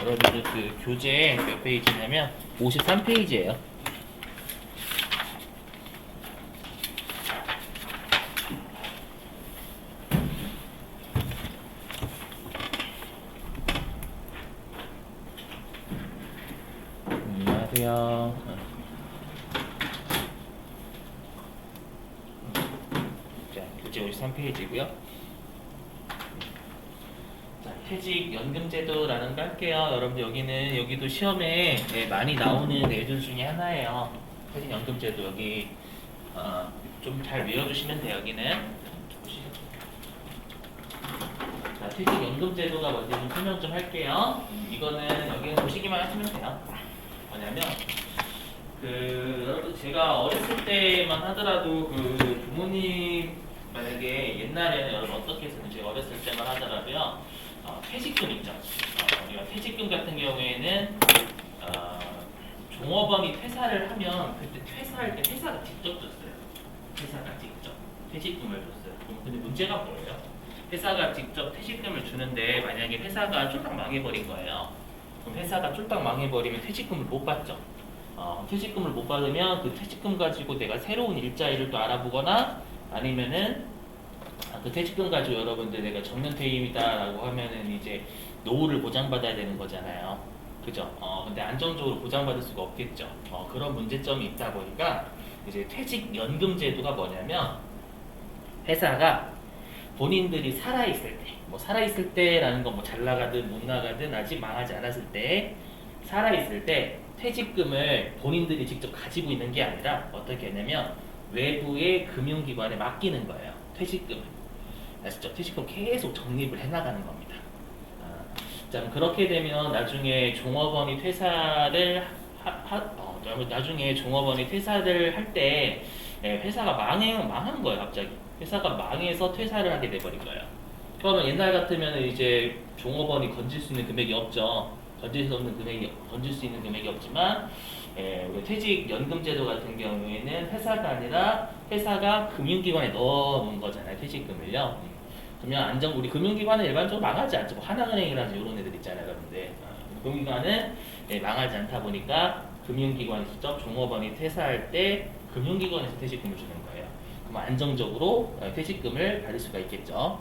여러분들 그 교재 몇 페이지냐면 53페이지예요. 안녕하세요. 자, 교재 53페이지고요. 자, 퇴직연금제도라는 거 할게요. 여러분들 여기도 시험에 많이 나오는 내용 중에 하나예요. 퇴직연금제도 여기 좀 잘 외워주시면 돼요. 여기는 보시죠. 자, 퇴직연금제도가 뭔지 좀 설명 좀 할게요. 이거는 여기는 보시기만 하시면 돼요. 뭐냐면 여러분 제가 어렸을 때만 하더라도 부모님 만약에 옛날에는 여러분 어떻게 했었는지 어렸을 때만 하더라도요 퇴직금 있죠. 우리가 퇴직금 같은 경우에는 종업원이 퇴사를 하면 그때 퇴사할 때 회사가 직접 줬어요. 회사가 직접 퇴직금을 줬어요. 근데 문제가 뭐예요? 회사가 직접 퇴직금을 주는데 만약에 회사가 쫄딱 망해버린 거예요. 그럼 회사가 쫄딱 망해버리면 퇴직금을 못 받죠. 퇴직금을 못 받으면 그 퇴직금 가지고 내가 새로운 일자리를 또 알아보거나 아니면은 그 퇴직금 가지고 여러분들 내가 정년퇴임이다라고 하면은 이제 노후를 보장받아야 되는 거잖아요. 그죠? 근데 안정적으로 보장받을 수가 없겠죠. 그런 문제점이 있다 보니까 이제 퇴직연금 제도가 뭐냐면 회사가 본인들이 살아있을 때, 뭐 살아있을 때라는 건 뭐 잘 나가든 못 나가든 아직 망하지 않았을 때 살아있을 때 퇴직금을 본인들이 직접 가지고 있는 게 아니라 어떻게 하냐면 외부의 금융기관에 맡기는 거예요. 퇴직금을. 아시죠? 퇴직금 계속 적립을 해나가는 겁니다. 자, 그렇게 되면 나중에 종업원이 퇴사를 나중에 종업원이 퇴사를 할 때 회사가 망한 거예요. 갑자기 회사가 망해서 퇴사를 하게 돼버린 거예요. 그러면 옛날 같으면 이제 종업원이 건질 수 있는 금액이 없죠. 건질 수 있는 금액이 없지만 우리 퇴직연금제도 같은 경우에는 회사가 아니라 회사가 금융기관에 넣어놓은 거잖아요. 퇴직금을요. 그러면 우리 금융기관은 일반적으로 망하지 않죠. 뭐 하나은행이라든지 이런 애들 있잖아요. 여러분들. 금융기관은 망하지 않다 보니까 금융기관이 직접 종업원이 퇴사할 때 금융기관에서 퇴직금을 주는 거예요. 그럼 안정적으로 퇴직금을 받을 수가 있겠죠.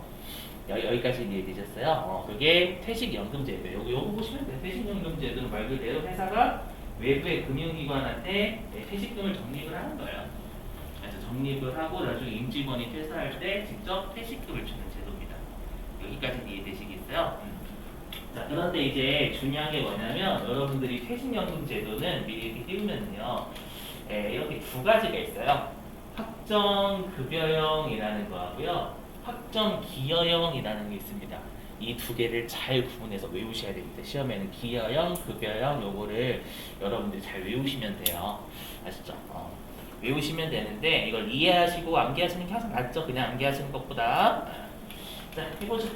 여기까지 이해되셨어요? 그게 퇴직연금제도예요. 요거 보시면 돼요. 퇴직연금제도는 말 그대로 회사가 외부의 금융기관한테 퇴직금을 적립을 하는 거예요. 그래서 적립을 하고 나중에 임직원이 퇴사할 때 직접 퇴직금을 주는 제도입니다. 여기까지 이해되시겠어요? 자, 그런데 이제 중요한 게 뭐냐면 여러분들이 퇴직연금제도는 미리 이렇게 띄우면요 이렇게 두 가지가 있어요. 확정급여형이라는 거하고요. 확정기여형이라는 게 있습니다. 이 두 개를 잘 구분해서 외우셔야 됩니다. 시험에는 기여형, 급여형 요거를 여러분들이 잘 외우시면 돼요. 아시죠? 외우시면 되는데 이걸 이해하시고 암기하시는 게 항상 낫죠. 그냥 암기하시는 것보다. 자, 해보죠.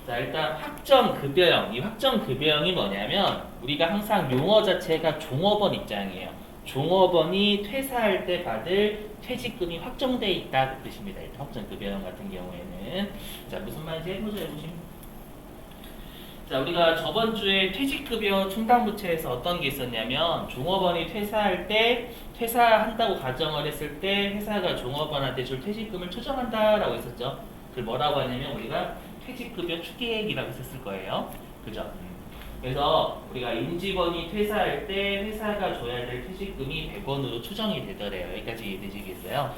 자, 일단 확정급여형. 이 확정급여형이 뭐냐면 우리가 항상 용어 자체가 종업원 입장이에요. 종업원이 퇴사할 때 받을 퇴직금이 확정되어 있다 그 뜻입니다. 일단 확정급여형 같은 경우에는 자, 무슨 말인지 해보시면 자, 우리가 저번 주에 퇴직급여 충당부채에서 어떤 게 있었냐면 종업원이 퇴사할 때 퇴사한다고 가정을 했을 때 회사가 종업원한테 줄 퇴직금을 조정한다라고 했었죠. 그걸 뭐라고 하냐면 우리가 퇴직급여 추계액이라고 했었을 거예요. 그죠? 그래서 우리가 임직원이 퇴사할 때 회사가 줘야 될 퇴직금이 100원으로 추정이 되더래요. 여기까지 이해되시겠어요?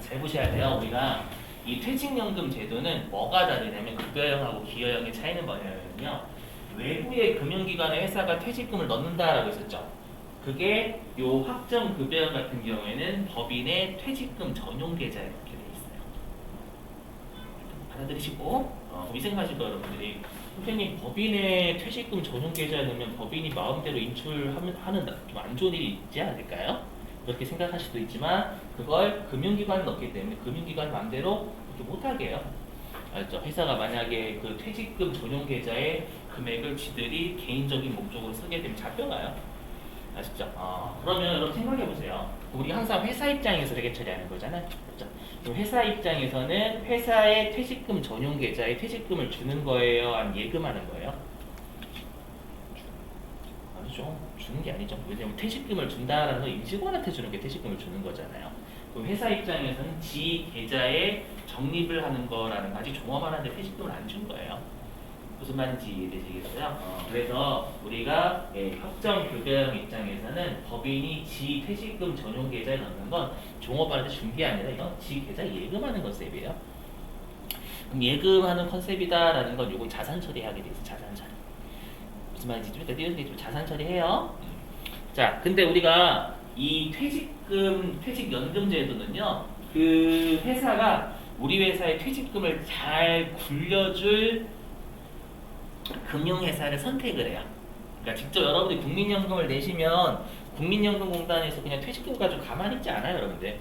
잘 보셔야 돼요. 우리가 이 퇴직연금 제도는 뭐가 다르냐면 급여형하고 기여형의 차이는 뭐냐면요. 외부의 금융기관에 회사가 퇴직금을 넣는다라고 했었죠. 그게 요 확정급여형 같은 경우에는 법인의 퇴직금 전용 계좌에 넣게 돼 있어요. 받아들이시고 이 생각하실 거예요, 여러분들이. 선생님, 법인의 퇴직금 전용 계좌에 넣으면 법인이 마음대로 인출하는 좀 안 좋은 일이 있지 않을까요? 그렇게 생각할 수도 있지만 그걸 금융기관에 넣기 때문에 금융기관 마음대로 그렇게 못하게 해요. 알죠? 회사가 만약에 그 퇴직금 전용 계좌의 금액을 지들이 개인적인 목적으로 쓰게 되면 잡혀가요. 아시죠? 그러면 여러분 생각해 보세요. 우리 항상 회사 입장에서 되게 처리하는 거잖아요. 그렇죠? 그럼 회사 입장에서는 회사의 퇴직금 전용 계좌에 퇴직금을 주는 거예요? 아니면 예금하는 거예요? 아니죠. 주는 게 아니죠. 왜냐면 퇴직금을 준다라는 건 임직원한테 주는 게 퇴직금을 주는 거잖아요. 그럼 회사 입장에서는 지 계좌에 적립을 하는 거라는 거 아직 종업원 한테 퇴직금을 안 준 거예요. 무슨 말인지 이해되시겠어요? 그래서 우리가 협정급여형 입장에서는 법인이 지 퇴직금 전용 계좌에 넣는 건 종업원한테 준 게 아니라 이건 지 계좌에 예금하는 컨셉이에요. 그럼 예금하는 컨셉이다라는 건 요건 자산 처리하게 돼 있어. 자산 처리. 무슨 말인지 좀 이따 띄워드리겠지만 자산 처리해요. 자, 근데 우리가 이 퇴직연금 제도는요, 그 회사가 우리 회사의 퇴직금을 잘 굴려줄 금융회사를 선택을 해요. 그러니까 직접 여러분들이 국민연금을 내시면 국민연금공단에서 그냥 퇴직금 가지고 가만히 있지 않아요, 여러분들.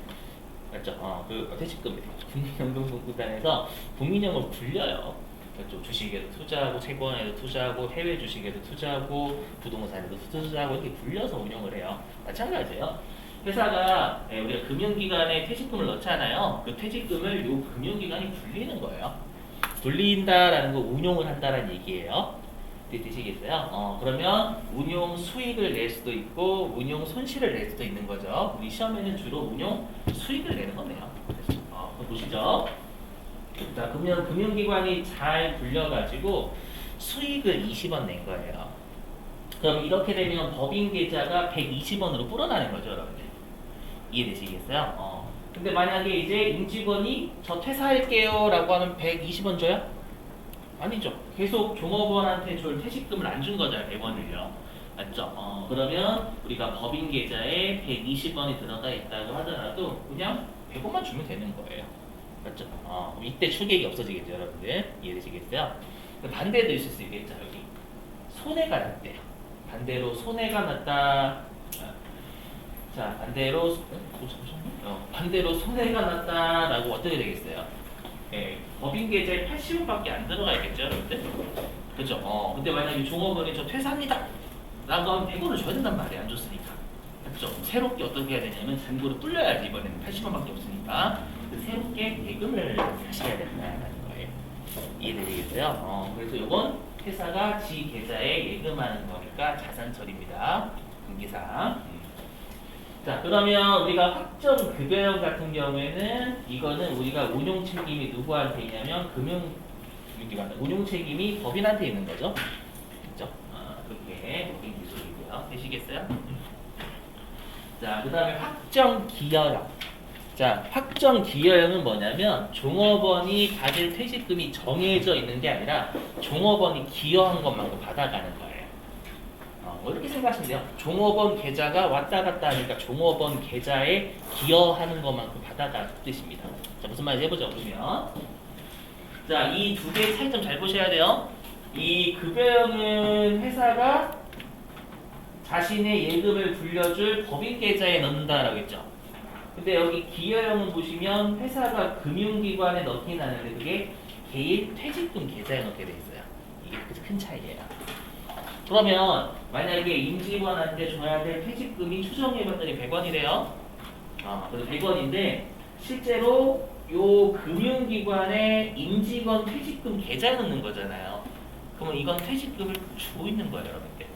맞죠? 그 퇴직금 국민연금공단에서 국민연금을 굴려요. 그렇죠? 주식에도 투자하고 채권에도 투자하고 해외 주식에도 투자하고 부동산에도 투자하고 이렇게 굴려서 운영을 해요. 마찬가지예요. 회사가 우리가 금융기관에 퇴직금을 넣잖아요. 그 퇴직금을 요 금융기관이 굴리는 거예요. 굴린다라는 거 운용을 한다는 얘기예요. 되시겠어요? 그러면 운용 수익을 낼 수도 있고 운용 손실을 낼 수도 있는 거죠. 우리 시험에는 주로 운용 수익을 내는 거네요. 보시죠. 자, 금융기관이 잘 굴려가지고 수익을 20원 낸 거예요. 그럼 이렇게 되면 법인 계좌가 120원으로 불어나는 거죠, 여러분들. 이해되시겠어요? 근데 만약에 이제 임직원이 저 퇴사할게요 라고 하면 120원 줘요? 아니죠. 계속 종업원한테 줄 퇴직금을 안 준 거잖아요. 100원을요. 맞죠? 그러면 우리가 법인 계좌에 120원이 들어가 있다고 하더라도 그냥 100원만 주면 되는 거예요. 맞죠? 이때 추객이 없어지겠죠, 여러분들. 이해되시겠어요? 반대도 있을 수 있겠죠, 여기. 손해가 났대요. 반대로 손해가 났다. 자, 반대로 손해가 났다라고 어떻게 되겠어요? 법인 계좌에 80원밖에 안 들어가 있겠죠, 여러분들? 그죠? 근데 만약에 종업원이 저 퇴사합니다. 라고 하면 100원을 줘야 된단 말이에요, 안 줬으니까. 그죠? 새롭게 어떻게 해야 되냐면 잔고를 불려야지, 이번에는 80원밖에 없으니까. 새롭게 예금을 하셔야 된다는 거예요. 이해되시겠어요? 그래서 이건 회사가 지 계좌에 예금하는 거니까 자산 처리입니다. 분기상. 자, 그러면 우리가 확정 급여형 같은 경우에는 이거는 우리가 운용 책임이 누구한테 있냐면 금융기관 운용 책임이 법인한테 있는 거죠. 그렇죠? 그렇게 법인 기술이고요. 되시겠어요? 자, 그다음에 확정 기여형. 자, 확정 기여형은 뭐냐면 종업원이 받을 퇴직금이 정해져 있는 게 아니라 종업원이 기여한 것만큼 받아가는 거예요. 이렇게 생각하시면 돼요. 종업원 계좌가 왔다 갔다 하니까 종업원 계좌에 기여하는 것만큼 받아가는 뜻입니다. 자, 무슨 말인지 해보죠. 그러면 자, 이 두 개의 차이점 잘 보셔야 돼요. 이 급여형은 회사가 자신의 예금을 굴려줄 법인 계좌에 넣는다라고 했죠. 근데 여기 기여형은 보시면 회사가 금융기관에 넣긴 하는데 그게 개인 퇴직금 계좌에 넣게 돼 있어요. 이게 큰 차이예요. 그러면 만약에 임직원한테 줘야 될 퇴직금이 추정해봤더니 100원이래요. 그래서 100원인데 실제로 요 금융기관에 임직원 퇴직금 계좌에 넣는 거잖아요. 그러면 이건 퇴직금을 주고 있는 거예요, 여러분들.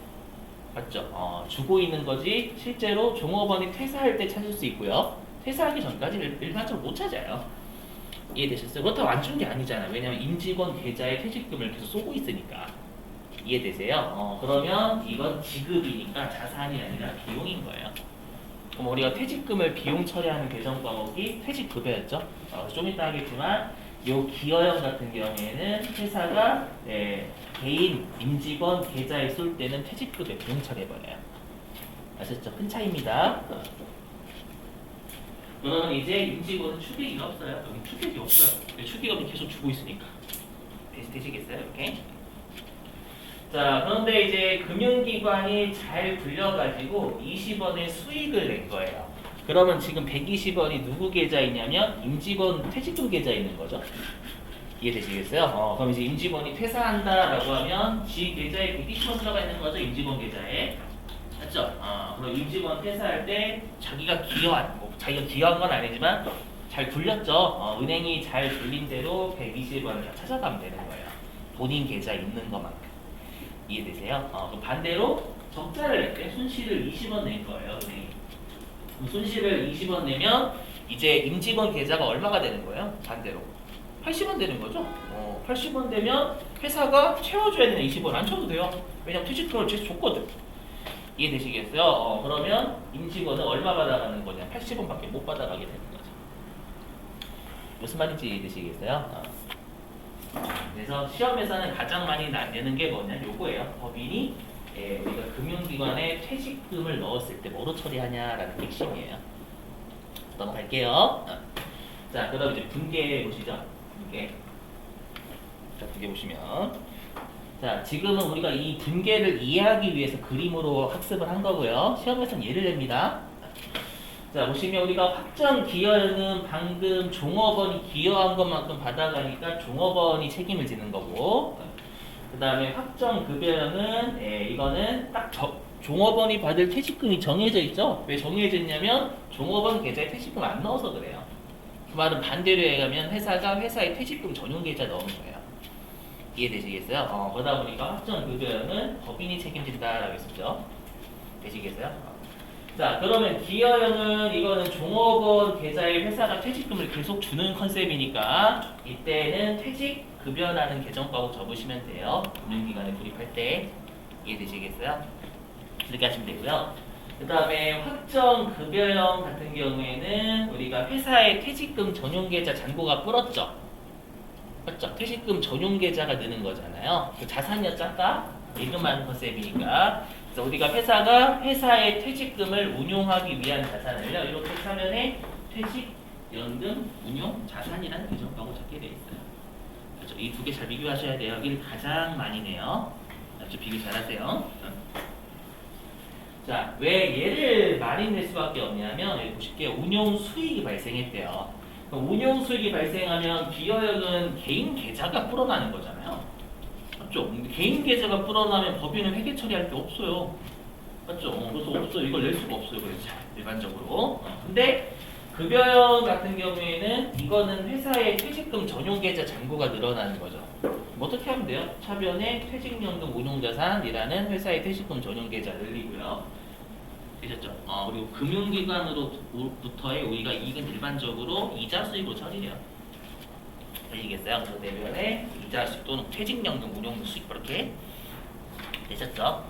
맞죠? 주고 있는 거지 실제로 종업원이 퇴사할 때 찾을 수 있고요. 퇴사하기 전까지 일반적으로 못 찾아요. 이해되셨어요? 그렇다고 안 준 게 아니잖아요. 왜냐면 임직원 계좌에 퇴직금을 계속 쏘고 있으니까. 이해되세요? 그러면 이건 지급이니까 자산이 아니라 비용인 거예요. 그럼 우리가 퇴직금을 비용 처리하는 계정 과목이 퇴직급여였죠? 좀 이따 하겠지만 요 기여형 같은 경우에는 회사가 개인 임직원 계좌에 쏠 때는 퇴직급여 비용 처리해버려요. 아셨죠? 큰 차이입니다. 그러면 이제 임직원은 추계기가 없어요. 여기 추계기 없어요. 추계기업이 계속 주고 있으니까. 되시겠어요? 이렇게. 자, 그런데 이제 금융기관이 잘 굴려가지고 20원의 수익을 낸 거예요. 그러면 지금 120원이 누구 계좌이냐면 임직원 퇴직금 계좌에 있는 거죠. 이해되시겠어요? 그럼 이제 임직원이 퇴사한다라고 하면 지 계좌에 120원 들어가 있는 거죠. 임직원 계좌에. 맞죠? 그럼 임직원 퇴사할 때 자기가 기여한 건 아니지만 잘 굴렸죠? 은행이 잘 굴린 대로 120원을 다 찾아가면 되는 거예요. 본인 계좌 있는 것만큼. 이해되세요? 그럼 반대로 적자를 낼 때 손실을 20원 낼 거예요, 은행이. 그럼 손실을 20원 내면 이제 임직원 계좌가 얼마가 되는 거예요? 반대로 80원 되는 거죠? 80원 되면 회사가 채워줘야 되는 20원 안 채워도 돼요. 왜냐면 퇴직금을 계속 줬거든. 이해되시겠어요? 그러면 임직원은 얼마 받아가는 거냐? 80원밖에 못 받아가게 되는 거죠. 무슨 말인지 이해되시겠어요? 그래서 시험에서는 가장 많이 내는 게 뭐냐? 요거예요. 법인이 우리가 금융기관에 퇴직금을 넣었을 때 뭐로 처리하냐라는 게 핵심이에요. 넘어갈게요. 자, 그럼 이제 분계 보시죠. 분계. 자, 분계 보시면. 자, 지금은 우리가 이 분계를 이해하기 위해서 그림으로 학습을 한 거고요. 시험에서는 예를 냅니다. 자, 보시면 우리가 확정 기여는 방금 종업원이 기여한 것만큼 받아가니까 종업원이 책임을 지는 거고, 그 다음에 확정 급여는 이거는 딱 종업원이 받을 퇴직금이 정해져 있죠. 왜 정해져 있냐면 종업원 계좌에 퇴직금 안 넣어서 그래요. 그 말은 반대로 해가면 회사가 회사에 퇴직금 전용 계좌 넣은 거예요. 이해되시겠어요? 그러다 보니까 확정 급여는 법인이 책임진다라고 했었죠. 되시겠어요? 자, 그러면 기여형은 이거는 종업원 계좌에 회사가 퇴직금을 계속 주는 컨셉이니까 이때는 퇴직급여라는 계정과고 접으시면 돼요. 금융기관에 불입할 때. 이해되시겠어요? 이렇게 하시면 되고요. 그 다음에 확정급여형 같은 경우에는 우리가 회사의 퇴직금 전용계좌 잔고가 불었죠. 맞죠? 퇴직금 전용계좌가 느는 거잖아요. 그 자산이었죠, 아까? 예금하는 컨셉이니까. 그래서 우리가 회사가 회사의 퇴직금을 운용하기 위한 자산을요, 이렇게 차면에 퇴직연금 운용 자산이라는 규정하고 적게 되어 있어요. 그렇죠? 이 두 개 잘 비교하셔야 돼요. 여기를 가장 많이 내요. 좀 비교 잘하세요. 자, 왜 얘를 많이 낼 수밖에 없냐면 여기 보실게요. 운용 수익이 발생했대요. 그럼 운용 수익이 발생하면 기여액은 개인 계좌가 불어나는 거잖아요. 맞죠? 근데 개인 계좌가 불어나면 법인은 회계 처리할 게 없어요. 맞죠? 그래서 없어요. 이걸 낼 수가 없어요. 그래서 일반적으로. 근데 급여형 같은 경우에는 이거는 회사의 퇴직금 전용 계좌 잔고가 늘어나는 거죠. 어떻게 하면 돼요? 차변에 퇴직연금 운용자산이라는 회사의 퇴직금 전용 계좌 늘리고요. 되셨죠? 그리고 금융기관으로부터의 우리가 이익은 일반적으로 이자 수익으로 처리해요. 되시겠어요? 그래서 대변에 이자 수익 또는 퇴직연금 운용 수익 그렇게 되셨죠?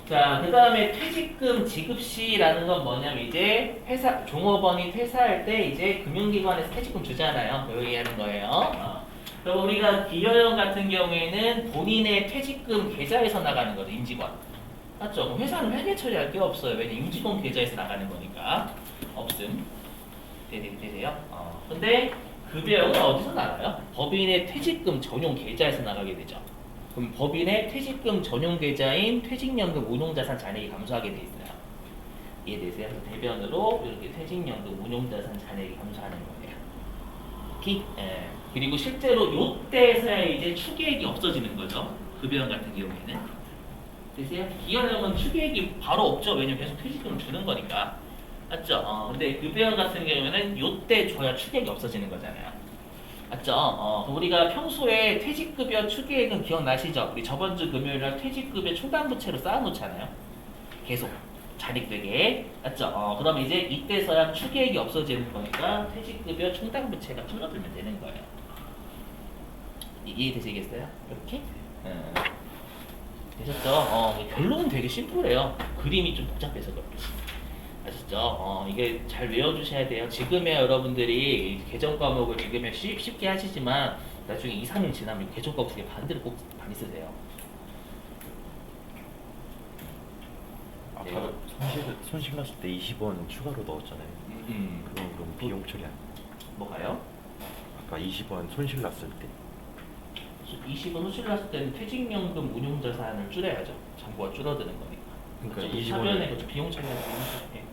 자, 그 다음에 퇴직금 지급 시라는 건 뭐냐면 이제 회사 종업원이 퇴사할 때 이제 금융기관에서 퇴직금 주잖아요. 그 얘기하는 거예요. 그럼 우리가 기여형 같은 경우에는 본인의 퇴직금 계좌에서 나가는 거죠. 임직원. 맞죠? 그럼 회사는 회계 처리할 게 없어요. 왜냐 임직원 계좌에서 나가는 거니까 없음. 되세요? 근데 급여형은 어디서 나가요? 법인의 퇴직금 전용 계좌에서 나가게 되죠. 그럼 법인의 퇴직금 전용 계좌인 퇴직연금 운용자산 잔액이 감소하게 돼 있어요. 이해되세요? 그래서 대변으로 이렇게 퇴직연금 운용자산 잔액이 감소하는 거예요. 그리고 실제로 이때에서야 이제 추계액이 없어지는 거죠. 급여형 같은 경우에는. 되세요? 기여형은 추계액이 바로 없죠. 왜냐면 계속 퇴직금을 주는 거니까. 맞죠? 근데 급여형 같은 경우에는 이때 줘야 추계액이 없어지는 거잖아요. 맞죠? 우리가 평소에 퇴직급여 추계액은 기억나시죠? 우리 저번 주 금요일날 퇴직급여 충당부채로 쌓아놓잖아요. 계속 잔액되게. 맞죠? 그럼 이제 이때서야 추계액이 없어지는 거니까 퇴직급여 충당부채가 줄어들면 되는 거예요. 이해되시겠어요? 이렇게? 되셨죠? 결론은 되게 심플해요. 그림이 좀 복잡해서 그렇게. 아시죠? 이게 잘 외워주셔야 돼요. 지금의 여러분들이 개정 과목을 지금에 쉽게 하시지만 나중에 2, 3년 지나면 개정 과목 두개 반대로 꼭 많이 쓰세요. 아까 손실 났을 때 20원 추가로 넣었잖아요. 그럼 비용 처리 안. 뭐가요? 아까 20원 손실 났을 때. 20원 손실 났을 때는 퇴직연금 운용자산을 줄여야죠. 잔고가 줄어드는 거니까. 그러니까 20원 차변에 비용 처리할 수 있는 거.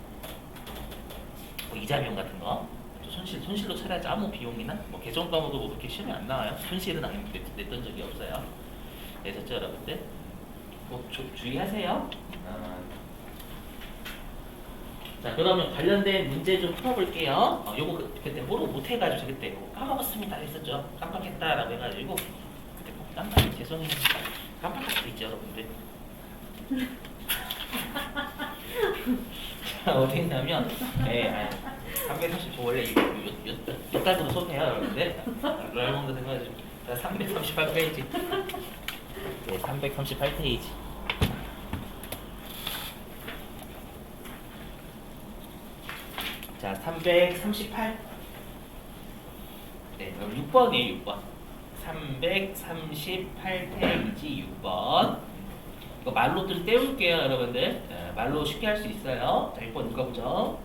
이자비용 같은 거 손실로 처리하지 아무 비용이나 뭐 개정 과목도 뭐 그렇게 시험에 안 나와요. 손실은 안 냈던 적이 없어요. 되셨죠 여러분들? 꼭 주의하세요. 자, 그러면 관련된 문제 좀 풀어볼게요. 요거 그때 모르고 못해가지고 저 그때 이거 까먹었습니다 했었죠. 깜빡했다라고 해가지고 그때 꼭 깜빡이 죄송해요. 깜빡할 수도 있죠, 여러분들. 자, 어디 있냐면 330 원래 요 달부터 소개해요, 여러분들. 여러분들 생각하시고 자, 338페이지. 네, 338페이지. 자, 338. 네, 그럼 6번이에요, 6번. 338페이지 6번. 이거 말로 좀 떼울게요, 여러분들. 자, 말로 쉽게 할 수 있어요. 자, 6번 읽어보죠.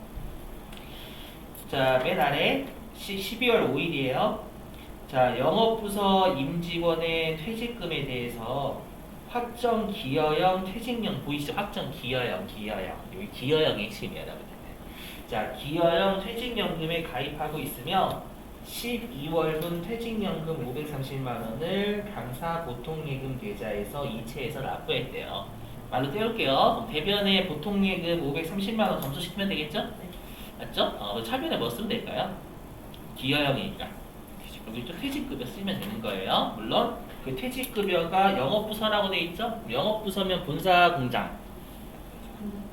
자, 맨 아래 12월 5일이에요. 자, 영업부서 임직원의 퇴직금에 대해서 확정 기여형 퇴직령 보이시죠? 확정 기여형. 여기 기여형이 핵심이에요, 여러분들. 자, 기여형 퇴직연금에 가입하고 있으며 12월분 퇴직연금 530만 원을 강사 보통예금 계좌에서 이체해서 납부했대요. 말로 떼울게요. 대변에 보통예금 530만 원 점수시키면 되겠죠? 맞죠? 차변에 뭐 쓰면 될까요? 기여형이니까. 여기 또 퇴직급여 쓰면 되는 거예요. 물론 그 퇴직급여가 영업부서라고 돼 있죠? 영업부서면 본사공장.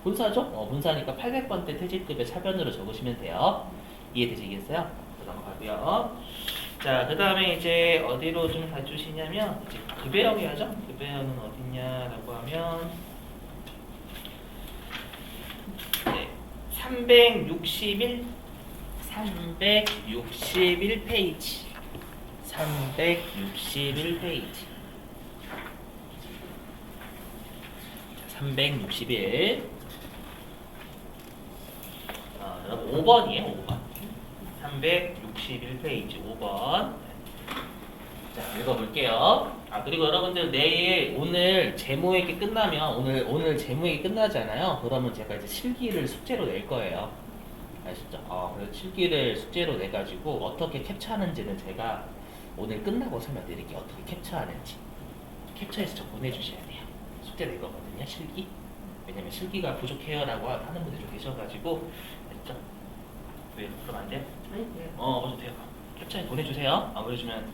본사죠? 본사니까 800번대 퇴직급여 차변으로 적으시면 돼요. 이해되시겠어요? 넘어가고요. 자, 그 다음에 이제 어디로 좀 가주시냐면 이제 급여형이 하죠? 급여형은 어딨냐라고 하면 네, 361페이지. 361페이지. 361. 여러분 5번이에요, 5번. 361페이지 5번. 자, 읽어볼게요. 그리고 여러분들 내일 오늘 재무회계 끝나면 오늘 재무회계 끝나잖아요. 그러면 제가 이제 실기를 숙제로 낼 거예요. 아시죠? 그래서 실기를 숙제로 내가지고 어떻게 캡처하는지는 제가 오늘 끝나고 설명드릴게요. 어떻게 캡처하는지. 캡처해서 저 보내주셔야 돼요. 숙제 낼 거거든요, 실기. 왜냐면 실기가 부족해요라고 하는 분들이 좀 계셔가지고. 됐죠? 왜? 그럼 안 돼요? 아니, 네. 먼저 돼요. 캡처해 보내주세요. 보내주면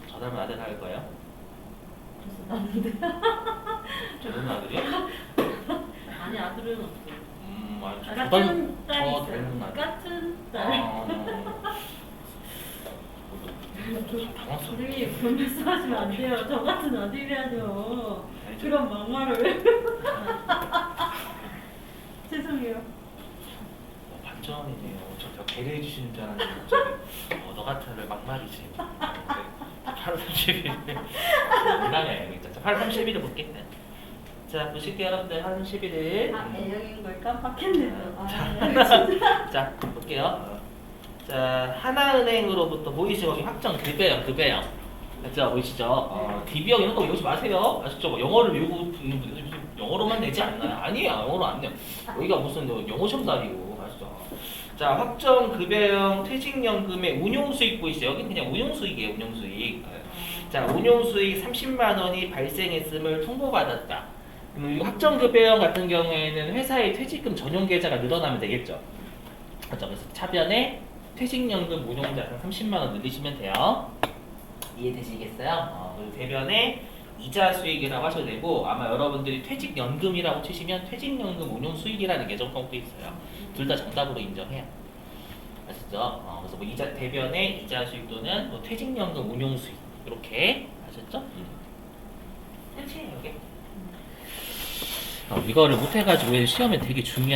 전화면 아들 할 거예요. 벌써 나는데. 저는 아들이요? 아니, 아들은 없어. 같은 딸 있어요. 닮은 아들. 같은 딸. 당황스러워. 우리 그런 말씀 하시면 안 돼요. 저 같은 아들이라뇨. 알죠? 그런 막말을. 죄송해요. 반전이네요. 저 배려해 주시는 줄 알았는데 갑자기 너 같은를 막말이지. 8월 30일. 농담이에요. 8월 30일을 볼게. 자, 보실게요, 여러분들. 8월 31일. 애정인 걸 깜빡했네요. 자, 볼게요. 자, 하나은행으로부터 보이시죠? 여기 확정 급여형. 맞죠? 보이시죠? DB형 이런 거 외우지 마세요. 아시죠? 뭐 영어를 외우고 영어로만 내지 않나요? 아니에요. 영어로 안 내요. 여기가 무슨 영어 시험도 아니고. 아시죠? 자, 확정 급여형 퇴직연금의 운용수익 보이시죠? 여기 그냥 운용수익이에요. 운용수익. 자, 운용수익 30만 원이 발생했음을 통보받았다. 이 확정급여형 같은 경우에는 회사의 퇴직금 전용 계좌가 늘어나면 되겠죠. 그렇죠. 그래서 차변에 퇴직연금 운용자산 30만 원 늘리시면 돼요. 이해되시겠어요? 그리고 대변에 이자 수익이라고 하셔도 되고 아마 여러분들이 퇴직연금이라고 치시면 퇴직연금 운용 수익이라는 계정項도 있어요. 둘 다 정답으로 인정해요. 아시죠? 그래서 뭐 이자 대변에 이자 수익 또는 뭐 퇴직연금 운용 수익 이렇게 아셨죠? 끝이에요, 이게. 이거를 못해가지고 시험에 되게 중요한